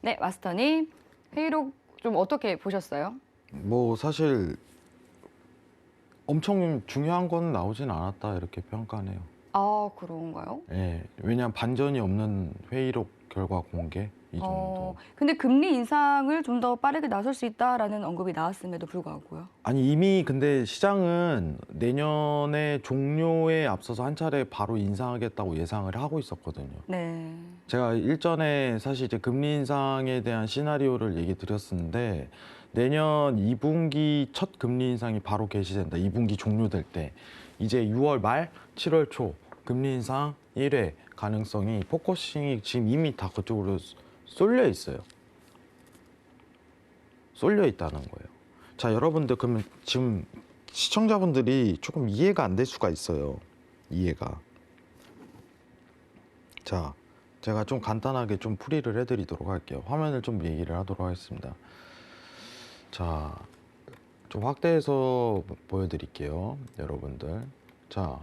네, 마스터님. 회의록 좀 어떻게 보셨어요? 뭐 사실 엄청 중요한 건 나오진 않았다 이렇게 평가네요. 아, 그런가요? 예, 왜냐하면 반전이 없는 회의록 결과 공개 이 정도. 근데 금리 인상을 좀 더 빠르게 나설 수 있다라는 언급이 나왔음에도 불구하고요. 아니 이미 근데 시장은 내년에 종료에 앞서서 한 차례 바로 인상하겠다고 예상을 하고 있었거든요. 네. 제가 일전에 사실 이제 금리 인상에 대한 시나리오를 얘기 드렸었는데 내년 2분기 첫 금리 인상이 바로 개시된다. 2분기 종료될 때 이제 6월 말 7월 초 금리 인상 1회 가능성이 포커싱이 지금 이미 다 그쪽으로 쏠려 있어요. 쏠려 있다는 거예요. 자, 여러분들 그러면 지금 시청자분들이 조금 이해가 안 될 수가 있어요. 이해가. 자, 제가 좀 간단하게 좀 풀이를 해드리도록 할게요. 화면을 좀 얘기를 하도록 하겠습니다. 자, 좀 확대해서 보여드릴게요, 여러분들. 자,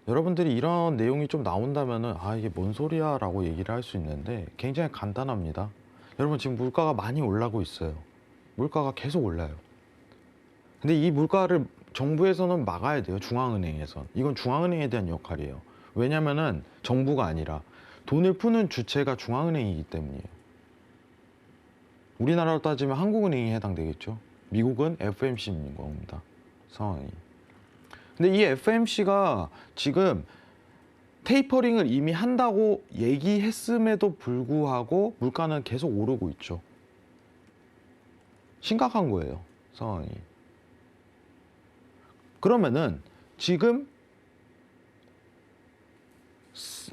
여러분들이 이런 내용이 좀 나온다면은 아 이게 뭔 소리야 라고 얘기를 할 수 있는데 굉장히 간단합니다. 여러분 지금 물가가 많이 올라가고 있어요. 물가가 계속 올라요. 근데 이 물가를 정부에서는 막아야 돼요. 중앙은행에선. 이건 중앙은행에 대한 역할이에요. 왜냐면은 정부가 아니라 돈을 푸는 주체가 중앙은행이기 때문이에요. 우리나라로 따지면 한국은행이 해당되겠죠. 미국은 FMC인 겁니다. 상황이. 근데 이 FMC가 지금 테이퍼링을 이미 한다고 얘기했음에도 불구하고 물가는 계속 오르고 있죠. 심각한 거예요, 상황이. 그러면은 지금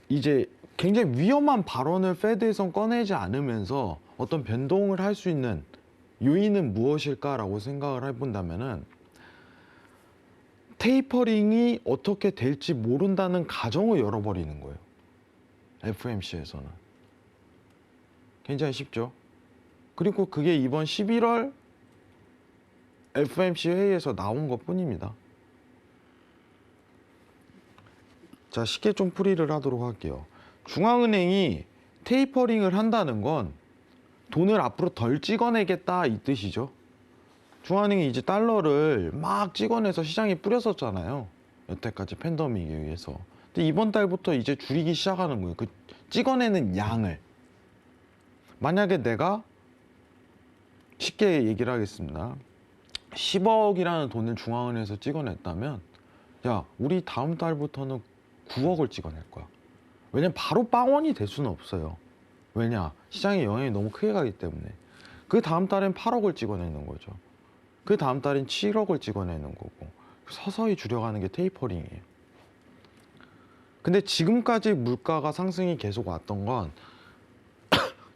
이제 굉장히 위험한 발언을 페드에선 꺼내지 않으면서 어떤 변동을 할 수 있는 요인은 무엇일까라고 생각을 해본다면은 테이퍼링이 어떻게 될지 모른다는 가정을 열어버리는 거예요. FMC에서는. 굉장히 쉽죠. 그리고 그게 이번 11월 FMC 회의에서 나온 것 뿐입니다. 자, 쉽게 좀 풀이를 하도록 할게요. 중앙은행이 테이퍼링을 한다는 건 돈을 앞으로 덜 찍어내겠다 이 뜻이죠. 중앙은행이 이제 달러를 막 찍어내서 시장에 뿌렸었잖아요. 여태까지 팬데믹에 의해서. 근데 이번 달부터 이제 줄이기 시작하는 거예요. 그 찍어내는 양을. 만약에 내가 쉽게 얘기를 하겠습니다. 10억이라는 돈을 중앙은행에서 찍어냈다면 야, 우리 다음 달부터는 9억을 찍어낼 거야. 왜냐면 바로 빵원이 될 수는 없어요. 왜냐? 시장의 영향이 너무 크게 가기 때문에. 그 다음 달엔 8억을 찍어내는 거죠. 그 다음 달엔 7억을 찍어내는 거고. 서서히 줄여가는 게 테이퍼링이에요. 근데 지금까지 물가가 상승이 계속 왔던 건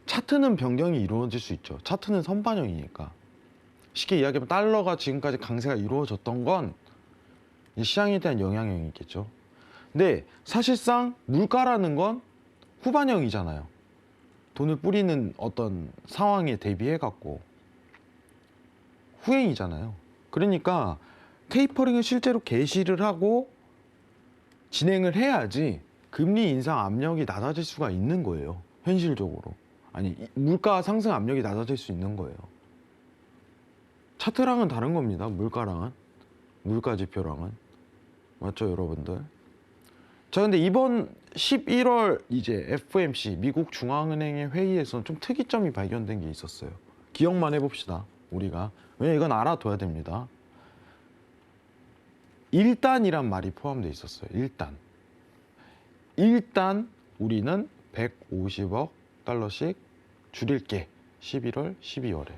차트는 변경이 이루어질 수 있죠. 차트는 선반영이니까. 쉽게 이야기하면 달러가 지금까지 강세가 이루어졌던 건 시장에 대한 영향이겠죠. 근데 사실상 물가라는 건 후반형이잖아요. 돈을 뿌리는 어떤 상황에 대비해 갖고 후행이잖아요. 그러니까 테이퍼링을 실제로 개시를 하고 진행을 해야지 금리 인상 압력이 낮아질 수가 있는 거예요. 현실적으로. 아니, 물가 상승 압력이 낮아질 수 있는 거예요. 차트랑은 다른 겁니다. 물가랑은. 물가 지표랑은. 맞죠, 여러분들? 자, 근데 이번 11월 이제 FMC 미국 중앙은행의 회의에서는 좀 특이점이 발견된 게 있었어요. 기억만 해봅시다. 우리가. 왜냐면 이건 알아둬야 됩니다. 일단이란 말이 포함되어 있었어요. 일단 우리는 150억 달러씩 줄일게. 11월, 12월에.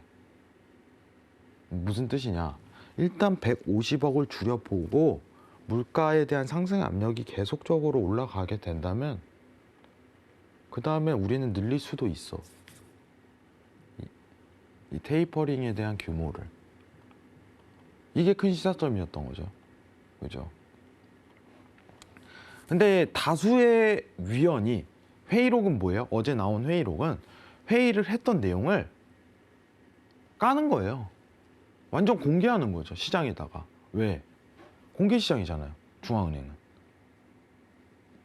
무슨 뜻이냐? 일단 150억을 줄여보고 물가에 대한 상승 압력이 계속적으로 올라가게 된다면 그 다음에 우리는 늘릴 수도 있어. 이 테이퍼링에 대한 규모를. 이게 큰 시사점이었던 거죠. 그죠? 근데 다수의 위원이 회의록은 뭐예요? 어제 나온 회의록은 회의를 했던 내용을 까는 거예요. 완전 공개하는 거죠. 시장에다가. 왜? 공개 시장이잖아요. 중앙은행은.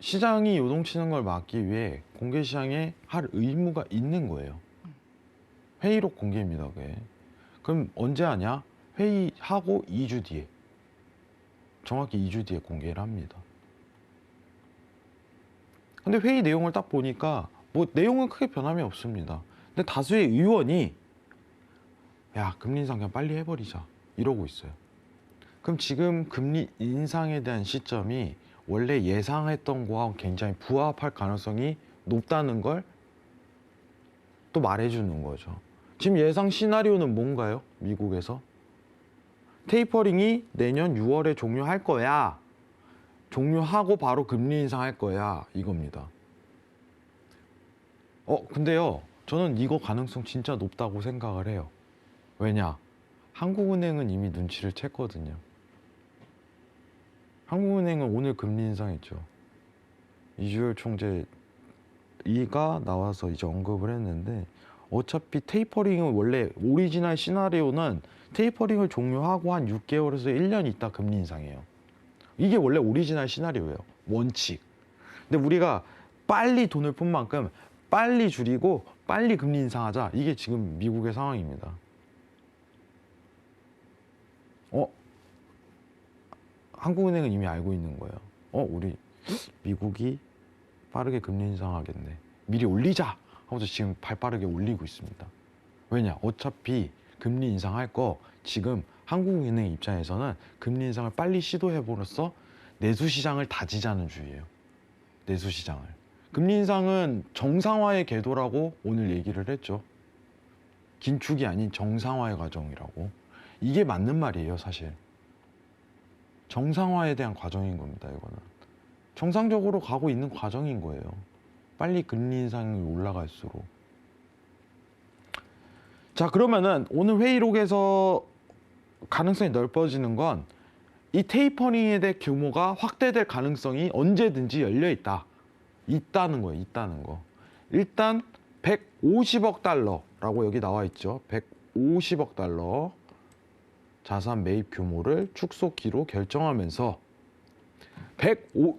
시장이 요동치는 걸 막기 위해 공개 시장에 할 의무가 있는 거예요. 회의록 공개입니다. 그게. 그럼 언제 하냐? 회의하고 2주 뒤에. 정확히 2주 뒤에 공개를 합니다. 근데 회의 내용을 딱 보니까 뭐 내용은 크게 변함이 없습니다. 근데 다수의 의원이 야, 금리 인상 그냥 빨리 해버리자 이러고 있어요. 그럼 지금 금리 인상에 대한 시점이 원래 예상했던 거와 굉장히 부합할 가능성이 높다는 걸 또 말해주는 거죠. 지금 예상 시나리오는 뭔가요? 미국에서 테이퍼링이 내년 6월에 종료할 거야. 종료하고 바로 금리 인상할 거야. 이겁니다. 근데요, 저는 이거 가능성 진짜 높다고 생각을 해요. 왜냐? 한국은행은 이미 눈치를 챘거든요. 한국은행은 오늘 금리 인상했죠. 이주열 총재 이가 나와서 이제 언급을 했는데, 어차피 테이퍼링은 원래 오리지널 시나리오는 테이퍼링을 종료하고 한 6개월에서 1년 있다 금리 인상이에요. 이게 원래 오리지널 시나리오예요. 원칙. 근데 우리가 빨리 돈을 푼 만큼 빨리 줄이고 빨리 금리 인상하자. 이게 지금 미국의 상황입니다. 한국은행은 이미 알고 있는 거예요. 우리 미국이 빠르게 금리 인상하겠네. 미리 올리자 하고서 지금 발 빠르게 올리고 있습니다. 왜냐? 어차피 금리 인상할 거 지금 한국은행 입장에서는 금리 인상을 빨리 시도해보로써 내수시장을 다지자는 주의예요. 내수시장을. 금리 인상은 정상화의 궤도라고 오늘 얘기를 했죠. 긴축이 아닌 정상화의 과정이라고. 이게 맞는 말이에요, 사실. 정상화에 대한 과정인 겁니다, 이거는. 정상적으로 가고 있는 과정인 거예요. 빨리 금리 인상이 올라갈수록. 자, 그러면은 오늘 회의록에서 가능성이 넓어지는 건 이 테이퍼링에 대한 규모가 확대될 가능성이 언제든지 열려 있다는 거예요. 있다는 거. 일단 150억 달러라고 여기 나와 있죠. 150억 달러 자산 매입 규모를 축소키로 결정하면서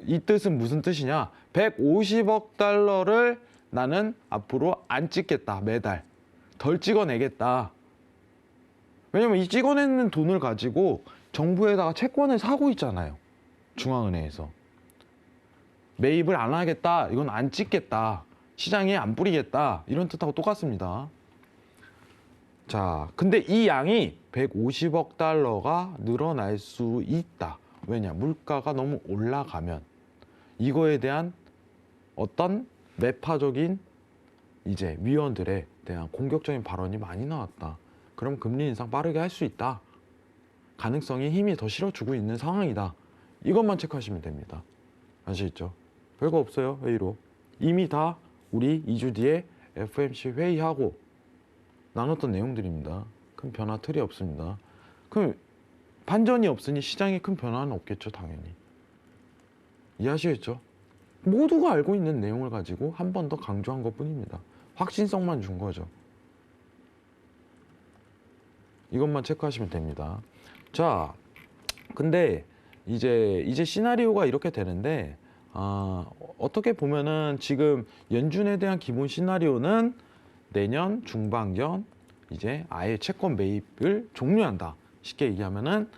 이 뜻은 무슨 뜻이냐? 150억 달러를 나는 앞으로 안 찍겠다. 매달. 덜 찍어내겠다. 왜냐면 이 찍어내는 돈을 가지고 정부에다가 채권을 사고 있잖아요. 중앙은행에서. 매입을 안 하겠다. 이건 안 찍겠다. 시장에 안 뿌리겠다. 이런 뜻하고 똑같습니다. 자, 근데 이 양이 150억 달러가 늘어날 수 있다. 왜냐? 물가가 너무 올라가면 이거에 대한 어떤 매파적인 이제 위원들에 대한 공격적인 발언이 많이 나왔다. 그럼 금리 인상 빠르게 할 수 있다. 가능성이 힘이 더 실어주고 있는 상황이다. 이것만 체크하시면 됩니다. 아시겠죠? 별거 없어요. 회의로. 이미 다 우리 2주 뒤에 FOMC 회의하고 나눴던 내용들입니다. 큰 변화 틀이 없습니다. 그럼 반전이 없으니 시장에 큰 변화는 없겠죠, 당연히. 이해하시겠죠? 모두가 알고 있는 내용을 가지고 한 번 더 강조한 것뿐입니다. 확신성만 준 거죠. 이것만 체크하시면 됩니다. 자, 근데 이제 시나리오가 이렇게 되는데, 어떻게 보면은 지금 연준에 대한 기본 시나리오는 내년 중반경 이제 아예 채권 매입을 종료한다. 쉽게 얘기하면은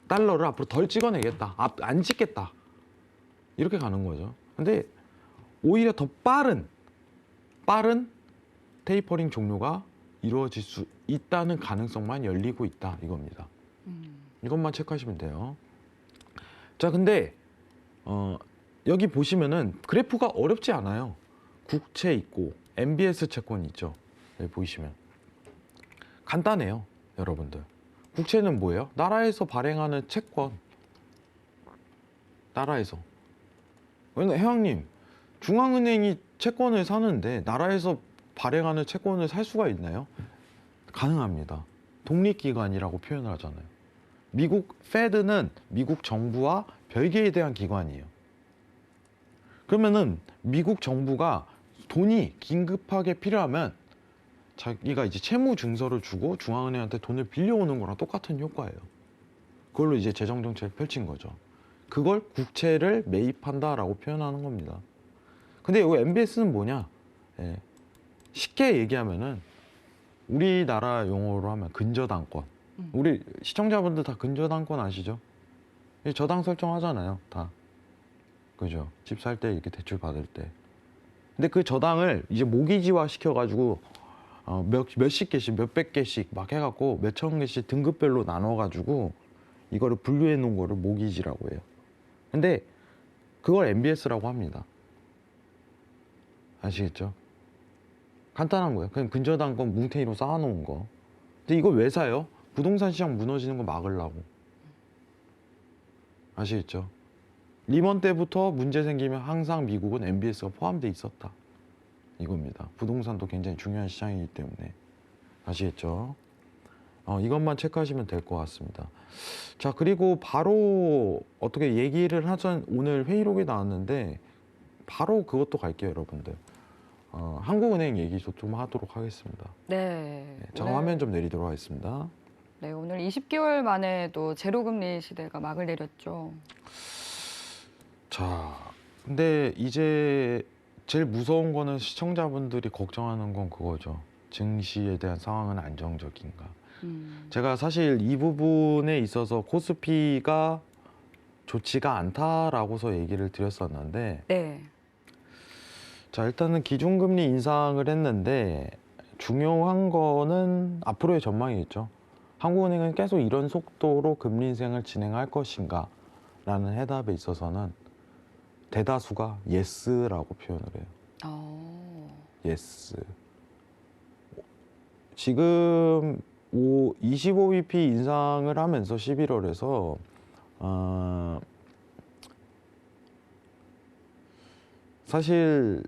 달러를 앞으로 덜 찍어내겠다. 안 찍겠다. 이렇게 가는 거죠. 근데 오히려 더 빠른 테이퍼링 종료가 이루어질 수 있다는 가능성만 열리고 있다. 이겁니다. 이것만 체크하시면 돼요. 자, 근데 여기 보시면은 그래프가 어렵지 않아요. 국채 있고 MBS 채권이 있죠. 여기 보이시면 간단해요, 여러분들. 국채는 뭐예요? 나라에서 발행하는 채권. 나라에서. 왜냐면 회원님, 중앙은행이 채권을 사는데 나라에서 발행하는 채권을 살 수가 있나요? 가능합니다. 독립기관이라고 표현을 하잖아요. 미국 페드는 미국 정부와 별개에 대한 기관이에요. 그러면은 미국 정부가 돈이 긴급하게 필요하면 자기가 이제 채무 증서를 주고 중앙은행한테 돈을 빌려오는 거랑 똑같은 효과예요. 그걸로 이제 재정 정책을 펼친 거죠. 그걸 국채를 매입한다라고 표현하는 겁니다. 근데 이 MBS는 뭐냐? 쉽게 얘기하면은 우리나라 용어로 하면 근저당권. 우리 시청자분들 다 근저당권 아시죠? 저당 설정하잖아요, 다. 그죠? 집 살 때 이렇게 대출 받을 때. 근데 그 저당을 이제 모기지화 시켜가지고 몇십 개씩, 몇백 개씩 막 해갖고 몇천 개씩 등급별로 나눠가지고 이거를 분류해 놓은 거를 모기지라고 해요. 근데 그걸 MBS라고 합니다. 아시겠죠? 간단한 거예요. 그냥 근저당권 뭉탱이로 쌓아놓은 거. 근데 이걸 왜 사요? 부동산 시장 무너지는 거 막으려고. 아시겠죠? 리먼 때부터 문제 생기면 항상 미국은 MBS가 포함되어 있었다. 이겁니다. 부동산도 굉장히 중요한 시장이기 때문에. 아시겠죠? 이것만 체크하시면 될 것 같습니다. 자, 그리고 바로 어떻게 얘기를 하전 오늘 회의록에 나왔는데 바로 그것도 갈게요, 여러분들. 한국은행 얘기 좀 하도록 하겠습니다. 네. 자, 오늘, 화면 좀 내리도록 하겠습니다. 네, 오늘 20개월 만에 또 제로금리 시대가 막을 내렸죠. 자, 근데 이제 제일 무서운 거는 시청자분들이 걱정하는 건 그거죠. 증시에 대한 상황은 안정적인가. 제가 사실 이 부분에 있어서 코스피가 좋지가 않다라고서 얘기를 드렸었는데, 네. 자, 일단은 기준금리 인상을 했는데 중요한 거는 앞으로의 전망이겠죠. 한국은행은 계속 이런 속도로 금리 인상을 진행할 것인가 라는 해답에 있어서는 대다수가 예스라고 표현을 해요. 예스. 지금 25bp 인상을 하면서 11월에서 사실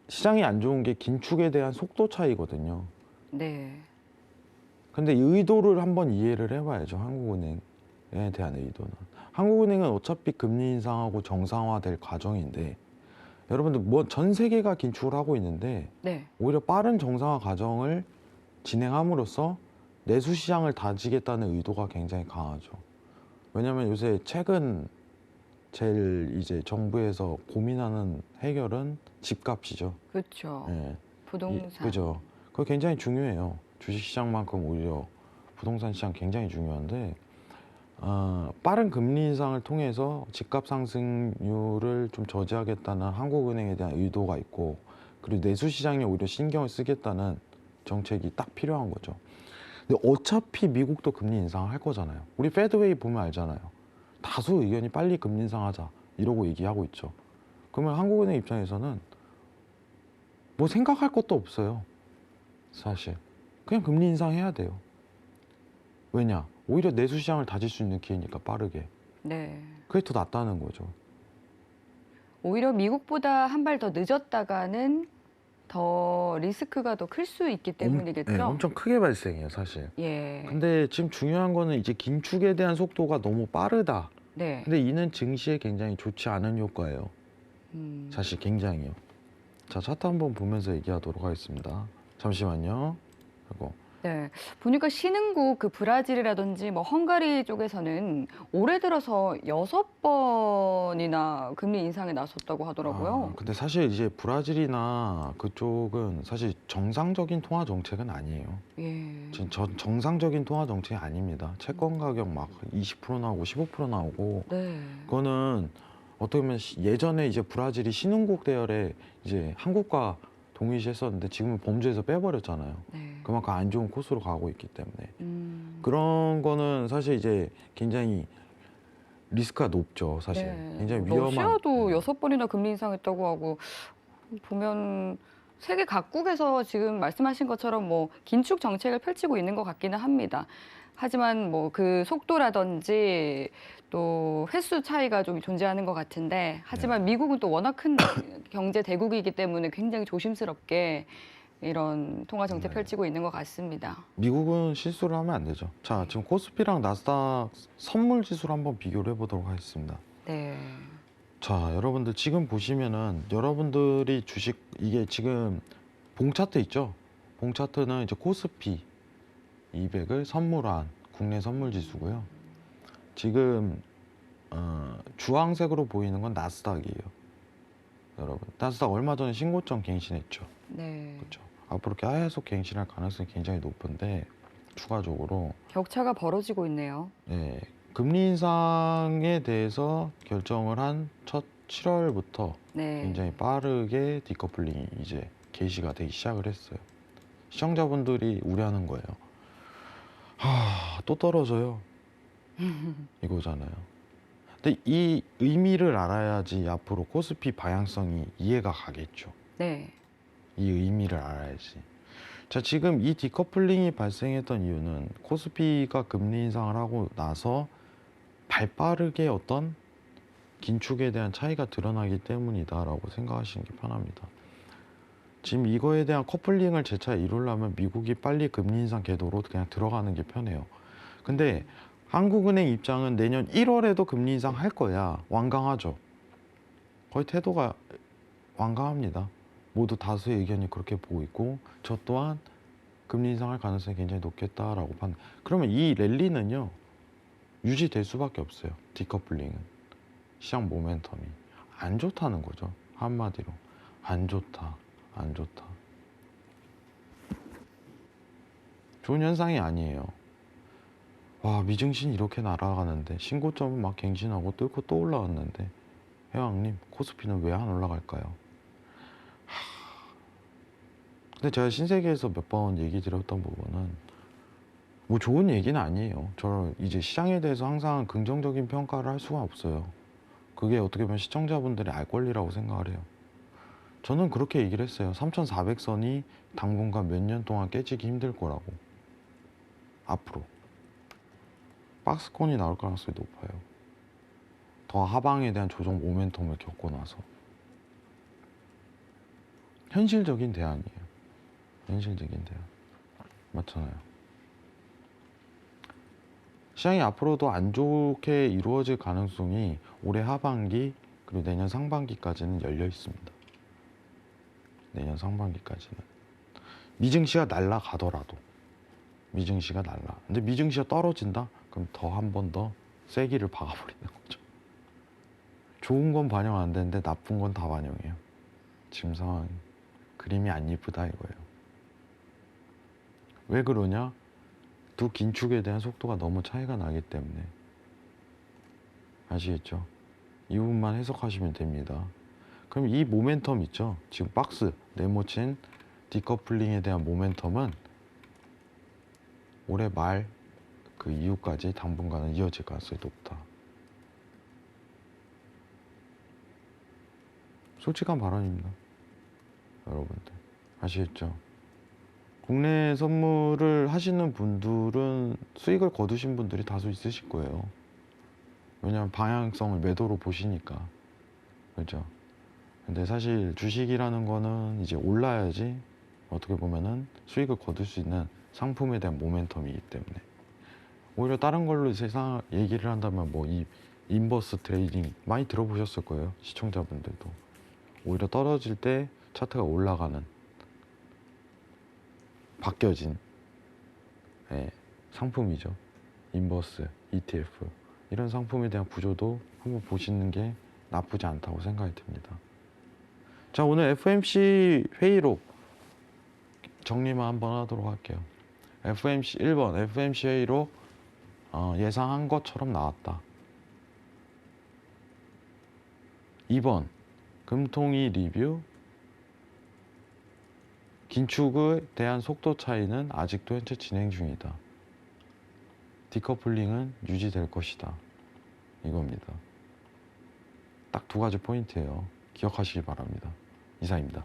시장이 안 좋은 게 긴축에 대한 속도 차이거든요. 네. 근데 이 의도를 한번 이해를 해봐야죠. 한국은행에 대한 의도는. 한국은행은 어차피 금리 인상하고 정상화될 과정인데 여러분들 뭐 전 세계가 긴축을 하고 있는데 네. 오히려 빠른 정상화 과정을 진행함으로써 내수 시장을 다지겠다는 의도가 굉장히 강하죠. 왜냐하면 요새 최근 제일 이제 정부에서 고민하는 해결은 집값이죠. 그렇죠. 예. 부동산. 그죠. 그거 굉장히 중요해요. 주식시장만큼 오히려 부동산 시장 굉장히 중요한데 빠른 금리 인상을 통해서 집값 상승률을 좀 저지하겠다는 한국은행에 대한 의도가 있고 그리고 내수시장에 오히려 신경을 쓰겠다는 정책이 딱 필요한 거죠. 근데 어차피 미국도 금리 인상을 할 거잖아요. 우리 페드웨이 보면 알잖아요. 다수 의견이 빨리 금리 인상하자 이러고 얘기하고 있죠. 그러면 한국은행 입장에서는 뭐 생각할 것도 없어요. 사실 그냥 금리 인상해야 돼요. 왜냐? 오히려 내수시장을 다질 수 있는 기회니까 빠르게. 네. 그게 더 낫다는 거죠. 오히려 미국보다 한 발 더 늦었다가는 더 리스크가 더 클 수 있기 때문이겠죠. 네, 엄청 크게 발생해요, 사실. 예. 근데 지금 중요한 거는 이제 긴축에 대한 속도가 너무 빠르다. 네. 근데 이는 증시에 굉장히 좋지 않은 효과예요. 사실 굉장히요. 자, 차트 한번 보면서 얘기하도록 하겠습니다. 잠시만요. 그리고 네. 보니까 신흥국 그 브라질이라든지 뭐 헝가리 쪽에서는 올해 들어서 6번이나 금리 인상에 나섰다고 하더라고요. 근데 사실 이제 브라질이나 그쪽은 사실 정상적인 통화 정책은 아니에요. 예. 지금 정상적인 통화 정책이 아닙니다. 채권 가격 막 20% 나오고 15% 나오고 네. 그거는 어떻게 보면 예전에 이제 브라질이 신흥국 대열에 이제 한국과 동일시했었는데 지금은 범주에서 빼버렸잖아요. 네. 그만큼 안 좋은 코스로 가고 있기 때문에 그런 그런 거는 사실 이제 굉장히 리스크가 높죠. 사실 네. 굉장히 위험한. 러시아도 6번이나 금리 인상했다고 하고 보면 세계 각국에서 지금 말씀하신 것처럼 뭐 긴축 정책을 펼치고 있는 것 같기는 합니다. 하지만 뭐 그 속도라든지 또 횟수 차이가 좀 존재하는 것 같은데 하지만 미국은 또 워낙 큰 경제 대국이기 때문에 굉장히 조심스럽게 이런 통화 정책 네. 펼치고 있는 것 같습니다. 미국은 실수를 하면 안 되죠. 자, 지금 코스피랑 나스닥 선물 지수를 한번 비교를 해보도록 하겠습니다. 네. 자, 여러분들 지금 보시면은 여러분들이 주식 이게 지금 봉 차트 있죠? 봉 차트는 이제 코스피 200을 선물한 국내 선물 지수고요. 지금 주황색으로 보이는 건 나스닥이에요. 여러분. 나스닥 얼마 전에 신고점 갱신했죠. 네. 그렇죠. 앞으로 계속 갱신할 가능성이 굉장히 높은데 추가적으로 격차가 벌어지고 있네요. 네, 금리 인상에 대해서 결정을 한 첫 7월부터 네. 굉장히 빠르게 디커플링이 이제 개시가 되기 시작을 했어요. 시청자분들이 우려하는 거예요. 또 떨어져요. 이거잖아요. 근데 이 의미를 알아야지 앞으로 코스피 방향성이 이해가 가겠죠. 네. 이 의미를 알아야지. 자, 지금 이 디커플링이 발생했던 이유는 코스피가 금리 인상을 하고 나서 발빠르게 어떤 긴축에 대한 차이가 드러나기 때문이다라고 생각하시는 게 편합니다. 지금 이거에 대한 커플링을 재차 이루려면 미국이 빨리 금리 인상 궤도로 그냥 들어가는 게 편해요. 근데 한국은행 입장은 내년 1월에도 금리 인상 할 거야. 완강하죠. 거의 태도가 완강합니다. 모두 다수의 의견이 그렇게 보고 있고 저 또한 금리 인상할 가능성이 굉장히 높겠다라고 판. 그러면 이 랠리는요 유지될 수밖에 없어요. 디커플링은 시장 모멘텀이 안 좋다는 거죠. 한마디로 안 좋다, 안 좋다. 좋은 현상이 아니에요. 와, 미증신 이렇게 날아가는데 신고점은 막 갱신하고 뚫고 또 올라왔는데 회왕님 코스피는 왜 안 올라갈까요? 근데 제가 신세계에서 몇 번 얘기 드렸던 부분은 뭐 좋은 얘기는 아니에요. 저 이제 시장에 대해서 항상 긍정적인 평가를 할 수가 없어요. 그게 어떻게 보면 시청자분들의 알 권리라고 생각을 해요. 저는 그렇게 얘기를 했어요. 3,400선이 당분간 몇 년 동안 깨지기 힘들 거라고. 앞으로 박스권이 나올 가능성이 높아요. 더 하방에 대한 조정 모멘텀을 겪고 나서 현실적인 대안이에요. 현실적인 대안. 맞잖아요. 시장이 앞으로도 안 좋게 이루어질 가능성이 올해 하반기 그리고 내년 상반기까지는 열려 있습니다. 내년 상반기까지는. 미증시가 날아가더라도 미증시가 날아. 근데 미증시가 떨어진다? 그럼 더 한 번 더 세기를 박아버리는 거죠. 좋은 건 반영 안 되는데 나쁜 건 다 반영해요. 지금 상황 그림이 안 이쁘다 이거예요. 왜 그러냐? 두 긴축에 대한 속도가 너무 차이가 나기 때문에. 아시겠죠? 이 부분만 해석하시면 됩니다. 그럼 이 모멘텀 있죠? 지금 박스 네모친 디커플링에 대한 모멘텀은 올해 말 그 이후까지 당분간은 이어질 가능성이 높다. 솔직한 발언입니다. 여러분들 아시겠죠? 국내 선물을 하시는 분들은 수익을 거두신 분들이 다수 있으실 거예요. 왜냐하면 방향성을 매도로 보시니까. 그렇죠? 근데 사실 주식이라는 거는 이제 올라야지 어떻게 보면은 수익을 거둘 수 있는 상품에 대한 모멘텀이기 때문에 오히려 다른 걸로 세상 얘기를 한다면 뭐 이 인버스 트레이딩 많이 들어보셨을 거예요. 시청자분들도. 오히려 떨어질 때 차트가 올라가는 바뀌어진 상품이죠. 인버스, ETF 이런 상품에 대한 구조도 한번 보시는 게 나쁘지 않다고 생각이 듭니다. 자, 오늘 FMC 회의록 정리만 한번 하도록 할게요. FMC 1번 FMC 회의록 예상한 것처럼 나왔다. 2번 금통위 리뷰 긴축에 대한 속도 차이는 아직도 현재 진행 중이다. 디커플링은 유지될 것이다. 이겁니다. 딱 두 가지 포인트예요. 기억하시기 바랍니다. 이상입니다.